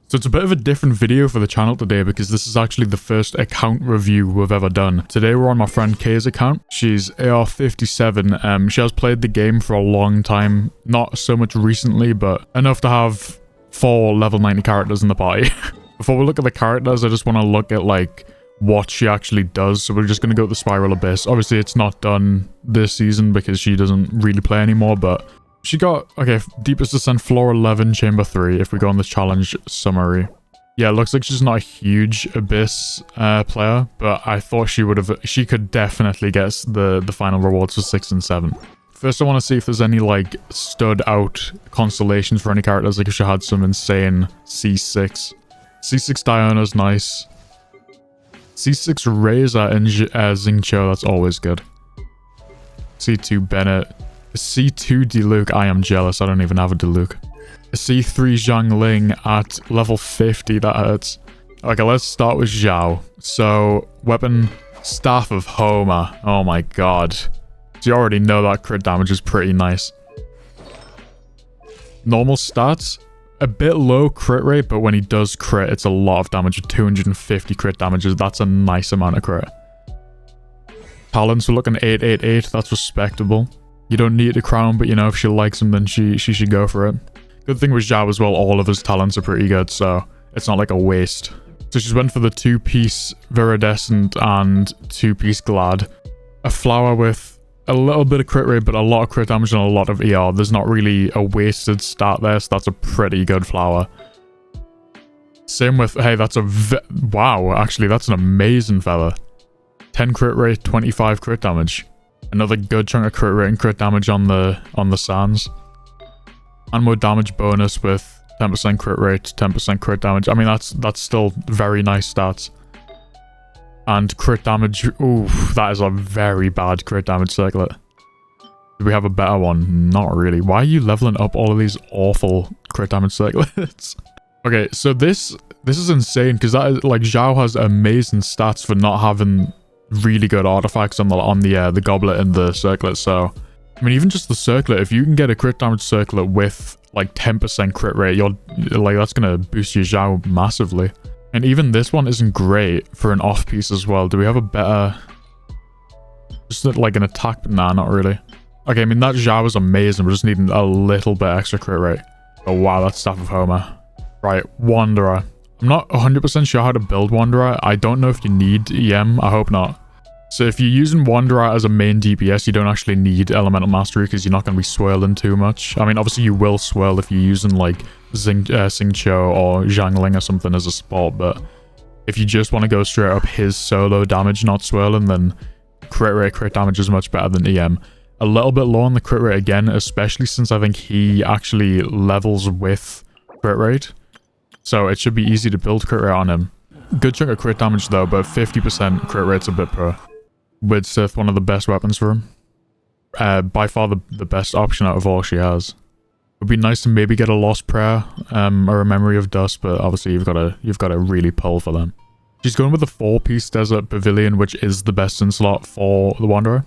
So it's a bit of a different video for the channel today because this is actually the first account review we've ever done. Today we're on my friend Kay's account. She's AR57. She has played the game for a long time. Not so much recently, but enough to have 4 level 90 characters in the party. Before we look at the characters, I just want to look at like what she actually does. So we're just going to go with the Spiral Abyss. Obviously it's not done this season because she doesn't really play anymore, but she got, okay, Deepest Descent, Floor 11, Chamber 3, if we go on the challenge summary. Yeah, it looks like she's not a huge Abyss player, but I thought she could definitely get the final rewards for 6 and 7. First, I want to see if there's any, like, stood out constellations for any characters, like if she had some insane C6. C6 Diana's nice. C6 Razor and Xingqiu, that's always good. C2 Bennett. A C2 Diluc, I am jealous, I don't even have a Diluc. A C3 Zhangling at level 50, that hurts. Okay, let's start with Zhao. So, weapon, Staff of Homer. Oh my god. So you already know that crit damage is pretty nice. Normal stats, a bit low crit rate, but when he does crit, it's a lot of damage. 250 crit damages, that's a nice amount of crit. Talents, we're looking 888, that's respectable. You don't need a crown, but you know, if she likes him, then she should go for it. Good thing with Zhao as well, all of his talents are pretty good, so it's not like a waste. So she's went for the 2-piece Viridescent and 2-piece Glad. A flower with a little bit of crit rate, but a lot of crit damage and a lot of ER. There's not really a wasted stat there, so that's a pretty good flower. Same with, hey, that's a wow, actually, that's an amazing feather. 10 crit rate, 25 crit damage. Another good chunk of crit rate and crit damage on the sands. And more damage bonus with 10% crit rate, 10% crit damage. I mean, that's still very nice stats. And crit damage, ooh, that is a very bad crit damage circlet. Do we have a better one? Not really. Why are you leveling up all of these awful crit damage circlets? Okay, so this is insane because that is like Zhao has amazing stats for not having really good artifacts on the goblet and the circlet. So I mean, even just the circlet, if you can get a crit damage circlet with like 10% crit rate, you're like, that's gonna boost your Zhao massively. And even this one isn't great for an off piece as well. Do we have a better, just like an attack? Nah, not really. Okay, I mean that Zhao is amazing, we're just needing a little bit extra crit rate. Oh wow, that's Staff of Homer. Right, Wanderer. I'm not 100% sure how to build Wanderer. I don't know if you need EM. I hope not. So if you're using Wanderer as a main DPS, you don't actually need Elemental Mastery because you're not going to be swirling too much. I mean, obviously you will swirl if you're using like Xingqiu or Zhangling or something as a support, but if you just want to go straight up his solo damage, not swirling, then crit rate, crit damage is much better than EM. A little bit low on the crit rate again, especially since I think he actually levels with crit rate. So it should be easy to build crit rate on him. Good chunk of crit damage though, but 50% crit rate's a bit poor. With Sith, one of the best weapons for him. By far the best option out of all she has. It would be nice to maybe get a Lost Prayer or a Memory of Dust, but obviously you've got to really pull for them. She's going with the 4-piece Desert Pavilion, which is the best in slot for the Wanderer.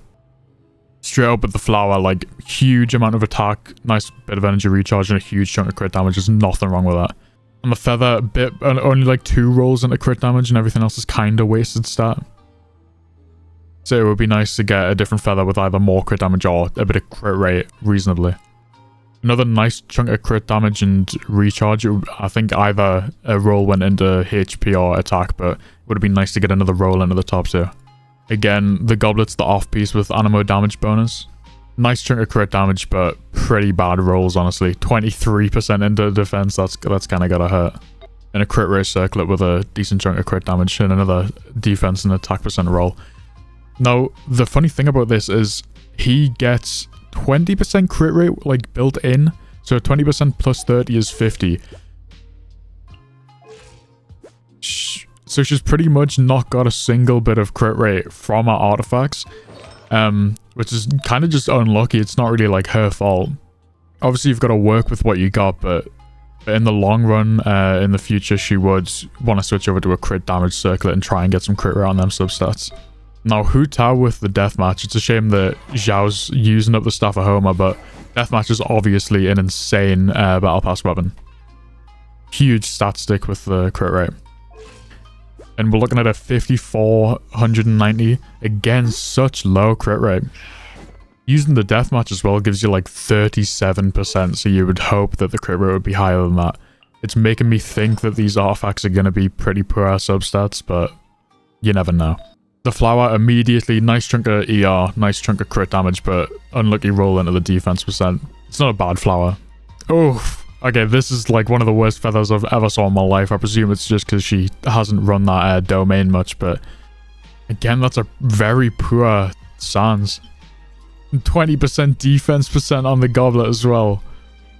Straight up with the flower, like huge amount of attack, nice bit of energy recharge, and a huge chunk of crit damage. There's nothing wrong with that. On the feather, only like 2 rolls into crit damage, and everything else is kind of wasted stat. So it would be nice to get a different feather with either more crit damage or a bit of crit rate reasonably. Another nice chunk of crit damage and recharge. I think either a roll went into HP or attack, but it would have been nice to get another roll into the top too. Again, the goblet's the off piece with Animo damage bonus. Nice chunk of crit damage, but pretty bad rolls, honestly. 23% into defense, that's kind of gotta hurt. And a crit rate circlet with a decent chunk of crit damage and another defense and attack percent roll. Now, the funny thing about this is he gets 20% crit rate like built in. So 20% plus 30 is 50. So she's pretty much not got a single bit of crit rate from her artifacts. Which is kind of just unlucky. It's not really like her fault. Obviously, you've got to work with what you got, but in the long run, in the future, she would want to switch over to a crit damage circlet and try and get some crit rate on them substats. Now, Hu Tao with the deathmatch. It's a shame that Zhao's using up the Staff of Homer, but deathmatch is obviously an insane battle pass weapon. Huge stat stick with the crit rate. And we're looking at a 5490. Again, such low crit rate. Using the deathmatch as well gives you like 37%, so you would hope that the crit rate would be higher than that. It's making me think that these artifacts are going to be pretty poor substats, but you never know. The flower immediately, nice chunk of ER, nice chunk of crit damage, but unlucky roll into the defense percent. It's not a bad flower. Oh, okay, this is like one of the worst feathers I've ever saw in my life. I presume it's just because she hasn't run that domain much, but again, that's a very poor sans. 20% defense percent on the goblet as well.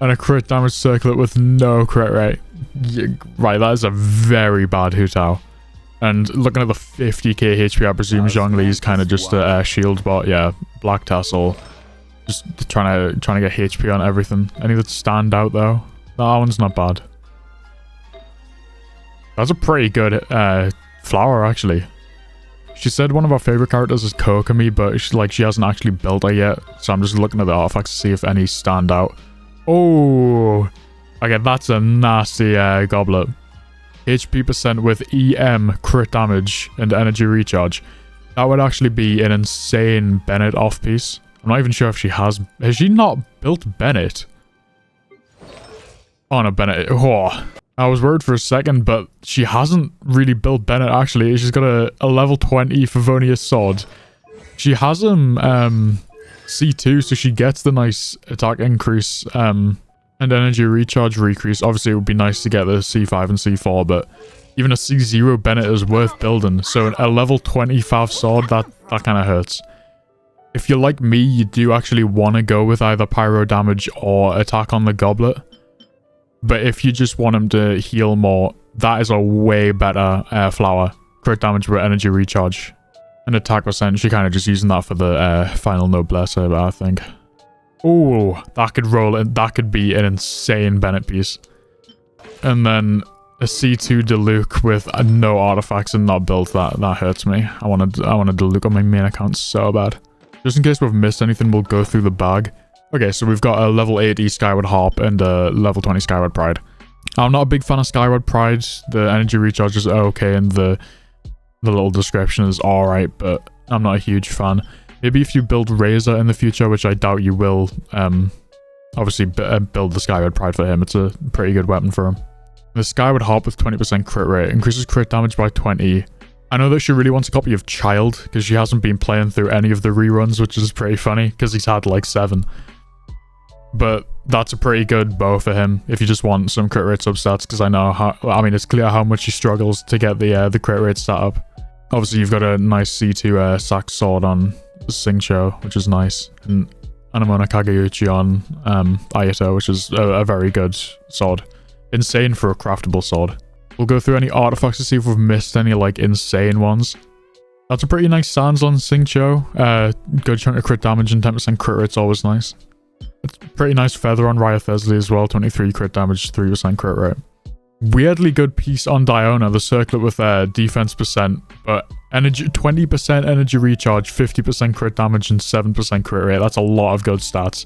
And a crit damage circlet with no crit rate. Yeah, right, that is a very bad Hu Tao. And looking at the 50k HP, I presume Zhongli's kind of just a shield bot. Yeah, Black Tassel. Just trying to get HP on everything. Any that stand out though? That one's not bad. That's a pretty good flower actually. She said one of our favorite characters is Kokomi, but she hasn't actually built her yet. So I'm just looking at the artifacts to see if any stand out. Oh, okay, that's a nasty goblet. HP percent with EM, crit damage, and energy recharge. That would actually be an insane Bennett off piece. I'm not even sure if she has she not built Bennett? Oh no, Bennett. Oh, I was worried for a second, but she hasn't really built Bennett actually. She's got a level 20 Favonius sword. She has him C2, so she gets the nice attack increase and energy recharge decrease. Obviously, it would be nice to get the C5 and C4, but even a C0 Bennett is worth building. So a level 25 sword, that kind of hurts. If you're like me, you do actually want to go with either pyro damage or attack on the goblet. But if you just want him to heal more, that is a way better flower. Crit damage with energy recharge. And attack percent, she kind of just using that for the final noblesse, I think. Oh, that could roll in. That could be an insane Bennett piece. And then a C2 Diluc with no artifacts and not built. That hurts me. I want a Diluc on my main account so bad. Just in case we've missed anything, we'll go through the bag. Okay, so we've got a level 80 Skyward Harp and a level 20 Skyward Pride. I'm not a big fan of Skyward Pride. The energy recharge is okay and the little description is alright, but I'm not a huge fan. Maybe if you build Razor in the future, which I doubt you will, obviously build the Skyward Pride for him. It's a pretty good weapon for him. The Skyward Harp with 20% crit rate increases crit damage by 20. I know that she really wants a copy of Child because she hasn't been playing through any of the reruns, which is pretty funny because he's had like 7. But that's a pretty good bow for him if you just want some crit rate substats, because I know how, I mean, it's clear how much he struggles to get the crit rate stat up. Obviously, you've got a nice C2 sack sword on Singcho, which is nice, and Anamona Kageuchi on Ayato, which is a very good sword. Insane for a craftable sword. We'll go through any artifacts to see if we've missed any like insane ones. That's a pretty nice sans on Singcho. Good chunk of crit damage and 10% crit rate's always nice. It's a pretty nice feather on Raya Thesley as well, 23 crit damage, 3% crit rate. Weirdly good piece on Diona, the circlet with defense percent, but energy 20% energy recharge, 50% crit damage, and 7% crit rate. That's a lot of good stats.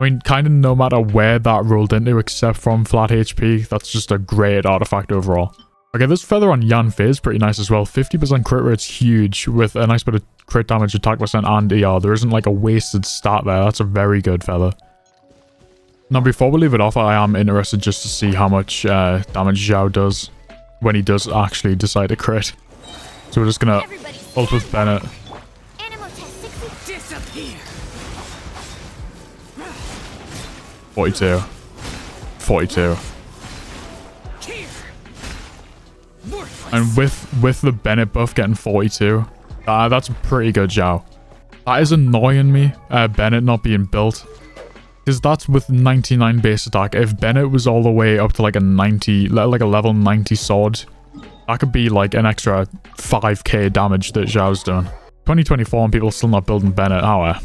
I mean, kind of no matter where that rolled into, except from flat HP, that's just a great artifact overall. Okay, this feather on Yanfei is pretty nice as well. 50% crit rate's huge, with a nice bit of crit damage, attack percent, and ER. There isn't like a wasted stat there. That's a very good feather. Now, before we leave it off, I am interested just to see how much damage Zhao does when he does actually decide to crit. So we're just gonna ult with Bennett. 42. 42. And with the Bennett buff getting 42, that's a pretty good Zhao. That is annoying me, Bennett not being built. Because that's with 99 base attack. If Bennett was all the way up to like a 90, like a level 90 sword, that could be like an extra 5k damage that Zhao's doing. 2024 and people still not building Bennett. Oh well.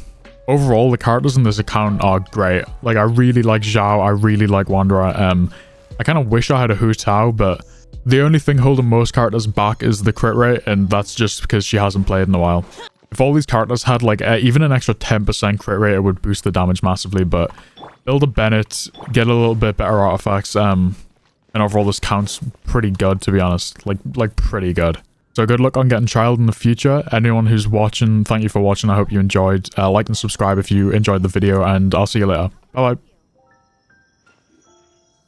Overall, the characters in this account are great. Like, I really like Zhao, I really like Wanderer. I kind of wish I had a Hu Tao, but the only thing holding most characters back is the crit rate, and that's just because she hasn't played in a while. If all these characters had like even an extra 10% crit rate, it would boost the damage massively, but build a Bennett, get a little bit better artifacts, And overall, this counts pretty good, to be honest. Like pretty good. So good luck on getting child in the future. Anyone who's watching, thank you for watching. I hope you enjoyed. Like and subscribe if you enjoyed the video, and I'll see you later. Bye-bye.